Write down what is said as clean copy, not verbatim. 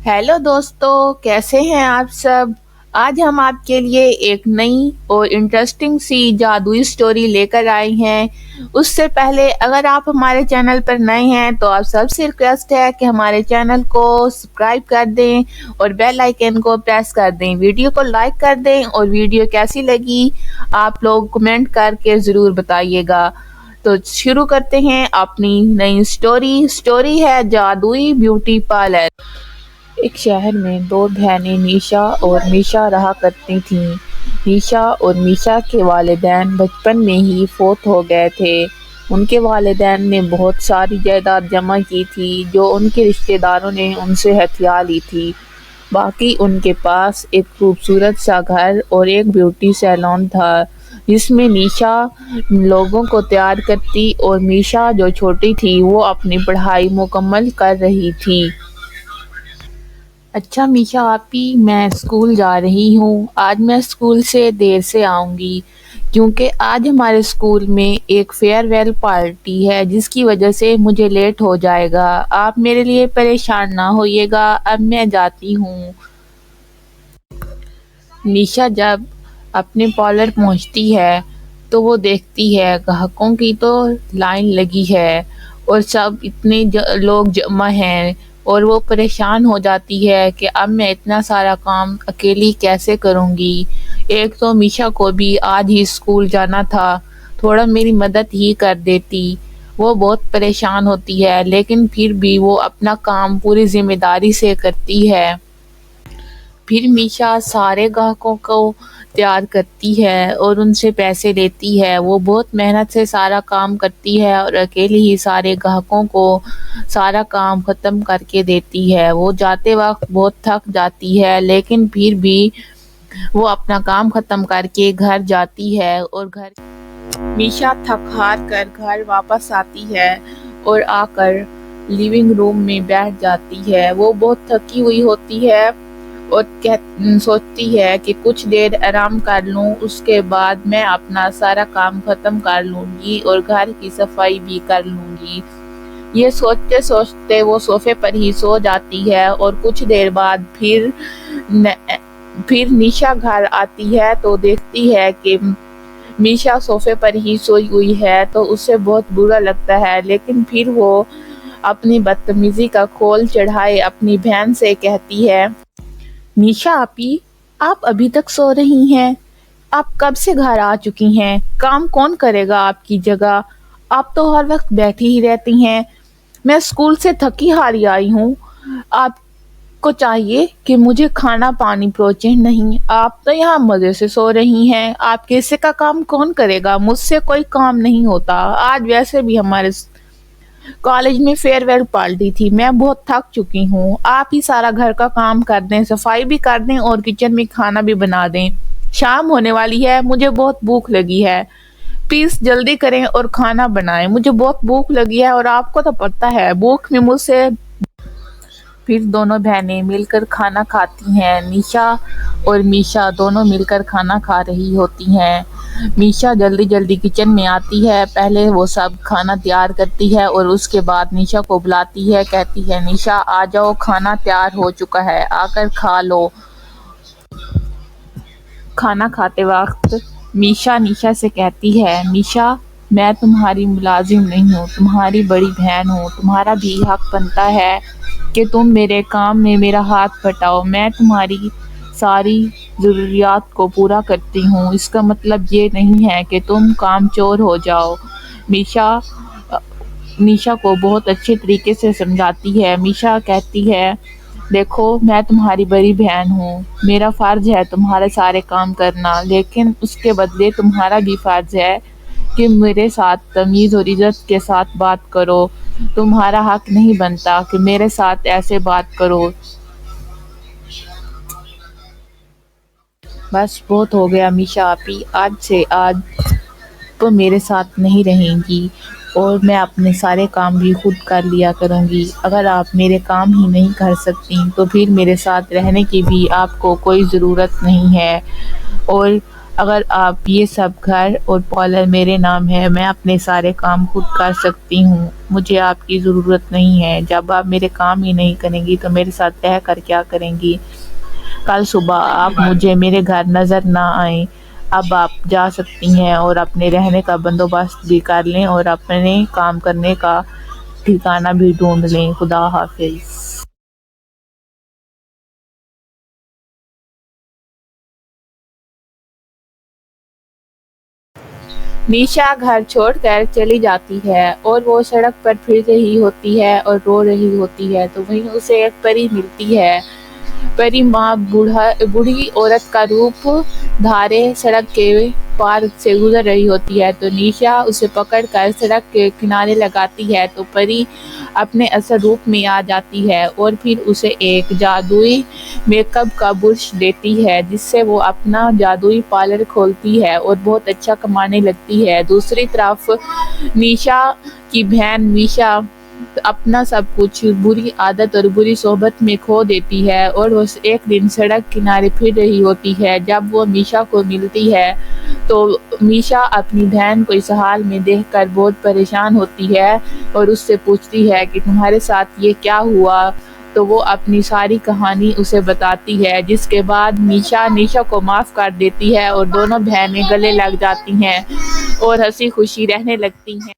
Hello दोस्तों, कैसे हैं आप सब। आज हम आपके लिए एक नई और इंटरेस्टिंग सी जादुई स्टोरी लेकर आए हैं। उससे पहले अगर आप हमारे चैनल पर नए हैं तो आप सबसे रिक्वेस्ट है कि हमारे चैनल को सब्सक्राइब कर दें और बेल आइकन को प्रेस कर दें। वीडियो को लाइक कर दें और वीडियो कैसी लगी आप लोग कमेंट करके ज़रूर बताइएगा। तो शुरू करते हैं अपनी नई स्टोरी है जादुई ब्यूटी पार्लर। एक शहर में दो बहनें निशा और मीशा रहा करती थीं। निशा और मीशा के वालिदैन बचपन में ही फौत हो गए थे। उनके वालिदैन ने बहुत सारी जायदाद जमा की थी जो उनके रिश्तेदारों ने उनसे हथिया ली थी। बाकी उनके पास एक खूबसूरत सा घर और एक ब्यूटी सैलून था जिसमें निशा लोगों को तैयार करती और मीशा जो छोटी थी वो अपनी पढ़ाई मुकम्मल कर रही थी। अच्छा मीशा आपी, मैं स्कूल जा रही हूँ। आज मैं स्कूल से देर से आऊँगी क्योंकि आज हमारे स्कूल में एक फेयरवेल पार्टी है जिसकी वजह से मुझे लेट हो जाएगा। आप मेरे लिए परेशान ना होइएगा, अब मैं जाती हूँ। निशा जब अपने पार्लर पहुँचती है तो वो देखती है ग्राहकों की तो लाइन लगी है और सब इतने लोग जमा हैं और वो परेशान हो जाती है कि अब मैं इतना सारा काम अकेली कैसे करूँगी। एक तो मीशा को भी आज ही स्कूल जाना था, थोड़ा मेरी मदद ही कर देती। वो बहुत परेशान होती है लेकिन फिर भी वो अपना काम पूरी जिम्मेदारी से करती है। फिर मीशा सारे ग्राहकों को तैयार करती है और उनसे पैसे लेती है। वो बहुत मेहनत से सारा काम करती है और अकेली ही सारे ग्राहकों को सारा काम ख़त्म करके देती है। वो जाते वक्त बहुत थक जाती है लेकिन फिर भी वो अपना काम ख़त्म करके घर जाती है और घर मीशा थक हार कर घर वापस आती है और आकर लिविंग रूम में बैठ जाती है। वो बहुत थकी हुई होती है और सोचती है कि कुछ देर आराम कर लूं, उसके बाद मैं अपना सारा काम खत्म कर लूंगी और घर की सफाई भी कर लूंगी। ये सोचते सोचते वो सोफे पर ही सो जाती है और कुछ देर बाद फिर निशा घर आती है तो देखती है कि मीशा सोफे पर ही सोई हुई है तो उसे बहुत बुरा लगता है, लेकिन फिर वो अपनी बदतमीजी का खोल चढ़ाए अपनी बहन से कहती है, निशा आपी, आप अभी तक सो रही हैं? आप कब से घर आ चुकी हैं? काम कौन करेगा आपकी जगह? आप तो हर वक्त बैठी ही रहती हैं। मैं स्कूल से थकी हारी आई हूँ। आपको चाहिए कि मुझे खाना पानी परोसे, नहीं आप तो यहाँ मजे से सो रही हैं। आपके हिस्से का काम कौन करेगा? मुझसे कोई काम नहीं होता। आज वैसे भी हमारे कॉलेज में फेयरवेल पार्टी थी, मैं बहुत थक चुकी हूँ। आप ही सारा घर का काम कर दें, सफाई भी कर दें और किचन में खाना भी बना दें। शाम होने वाली है, मुझे बहुत भूख लगी है। प्लीज जल्दी करें और खाना बनाएं, मुझे बहुत भूख लगी है और आपको तो पता है भूख में मुझसे। फिर दोनों बहनें मिलकर खाना खाती हैं। निशा और मीशा दोनों मिलकर खाना खा रही होती हैं। मीशा जल्दी जल्दी किचन में आती है, पहले वो सब खाना तैयार करती है और उसके बाद निशा को बुलाती है, कहती है, निशा आ जाओ, खाना तैयार हो चुका है, आकर खा लो। खाना खाते वक्त मीशा निशा से कहती है, निशा मैं तुम्हारी मुलाजिम नहीं हूँ, तुम्हारी बड़ी बहन हूँ। तुम्हारा भी हक बनता है कि तुम मेरे काम में मेरा हाथ बटाओ। मैं तुम्हारी सारी ज़रूरियात को पूरा करती हूँ, इसका मतलब ये नहीं है कि तुम कामचोर हो जाओ। मीशा निशा को बहुत अच्छे तरीके से समझाती है। मीशा कहती है, देखो मैं तुम्हारी बड़ी बहन हूँ, मेरा फ़र्ज़ है तुम्हारे सारे काम करना, लेकिन उसके बदले तुम्हारा भी फ़र्ज़ है कि मेरे साथ तमीज़ और इज़्ज़त के साथ बात करो। तुम्हारा हक नहीं बनता कि मेरे साथ ऐसे बात करो। बस बहुत हो गया मीशा आपी, आज तो मेरे साथ नहीं रहेंगी और मैं अपने सारे काम भी खुद कर लिया करूँगी। अगर आप मेरे काम ही नहीं कर सकती तो फिर मेरे साथ रहने की भी आपको कोई ज़रूरत नहीं है। और اگر آپ یہ سب گھر اور پارلر میرے نام ہے، میں اپنے سارے کام خود کر سکتی ہوں، مجھے آپ کی ضرورت نہیں ہے۔ جب آپ میرے کام ہی نہیں کریں گی تو میرے ساتھ رہ کر کیا کریں گی؟ کل صبح آپ مجھے میرے گھر نظر نہ آئیں۔ اب آپ جا سکتی ہیں اور اپنے رہنے کا بندوبست بھی کر لیں اور اپنے کام کرنے کا ٹھکانہ بھی ڈھونڈ لیں۔ خدا حافظ۔ میشا گھر چھوڑ کر چلی جاتی ہے اور وہ سڑک پر پھر رہی ہوتی ہے اور رو رہی ہوتی ہے تو وہیں اسے ایک پری ملتی ہے۔ پری ماں بوڑھی عورت کا روپ دھارے سڑک کے پار سے گزر رہی ہوتی ہے تو نیشا اسے پکڑ کر سڑک کے کنارے لگاتی ہے تو پری اپنے اصل روپ میں آ جاتی ہے اور پھر اسے ایک جادوئی میک اپ کا برش دیتی ہے جس سے وہ اپنا جادوئی پارلر کھولتی ہے اور بہت اچھا کمانے لگتی ہے۔ دوسری طرف نیشا کی بہن میشا اپنا سب کچھ بری عادت اور بری صحبت میں کھو دیتی ہے اور وہ ایک دن سڑک کنارے پھر رہی ہوتی ہے۔ جب وہ میشا کو ملتی ہے تو میشا اپنی بہن کو اس حال میں دیکھ کر بہت پریشان ہوتی ہے اور اس سے پوچھتی ہے کہ تمہارے ساتھ یہ کیا ہوا؟ تو وہ اپنی ساری کہانی اسے بتاتی ہے جس کے بعد میشا نیشا کو معاف کر دیتی ہے اور دونوں بہنیں گلے لگ جاتی ہیں اور ہنسی خوشی رہنے لگتی ہیں۔